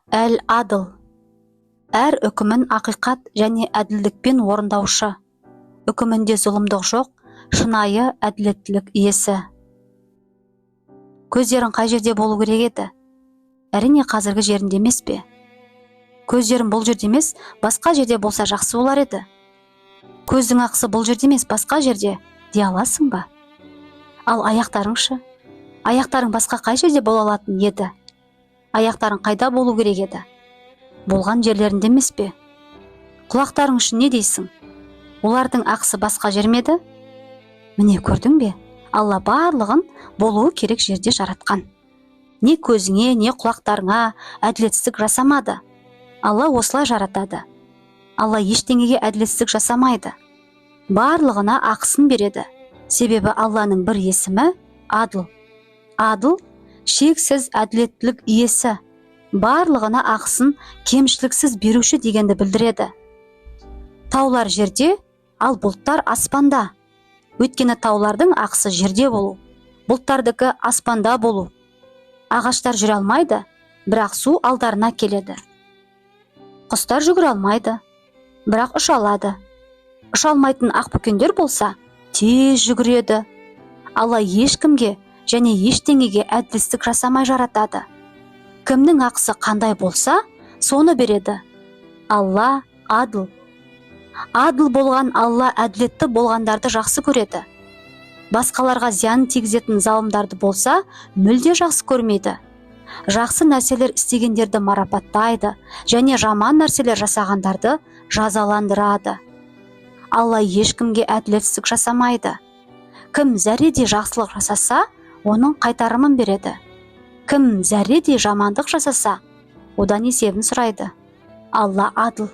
Әл-Адл. Әр үкімін ақиқат және әділдікпен орындаушы. Үкімінде зұлымдық жоқ, шынайы әділеттілік иесі. Көздерің қай жерде болу керек еді? Әрине қазіргі жерінде емес пе? Көздерің бұл жерде емес, басқа жерде болса жақсы болар еді. Көздің ақысы бұл жерде емес, басқа жерде дей аласың ба? Ал аяқтарыңшы? Аяқтарың басқа қай жерде бола алатын еді? Аяқтарың қайда болу керек еді? Болған жерлерінде емес пе? Құлақтарың үшін не дейсің? Олардың ақысы басқа жер ме еді? Міне көрдің бе? Алла барлығын болуы керек жерде жаратқан. Не көзіңе, не құлақтарыңа әділетсіздік жасамады. Алла осылай жаратады. Алла ештеңеге әділетсіздік жасамайды. Барлығына ақысын береді. Себебі Алланың бір есімі Адл. Адл шексіз әділеттілік иесі. Барлығына ақысын кемшіліксіз беруші дегенді білдіреді. Таулар жерде, ал бұлттар аспанда. Өйткені таулардың ақысы жерде болу, бұлттардікі аспанда болу. Ағаштар жүре алмайды, бірақ су алдарына келеді. Құстар жүгіре алмайды, бірақ ұша алады. Ұша алмайтын ақбөкендер болса, тез жүгіреді. Алла ешкімге және ештеңеге әділетсіздік жасамай жаратады. Кімнің ақысы қандай болса, соны береді. Алла адыл. Адыл болған Алла әділетті болғандарды жақсы көреді. Басқаларға зиян тигізетін залымдарды болса, мүлде жақсы көрмейді. Жақсы нәрселер істегендерді марапаттайды және жаман нәрселер жасағандарды жазаландырады. Алла ешкімге әділетсіздік жасамайды. Кім зәредей жақсылық жасаса, оның қайтарымын береді. Кім зәредей жамандық жасаса, одан есебін сұрайды. Алла адыл.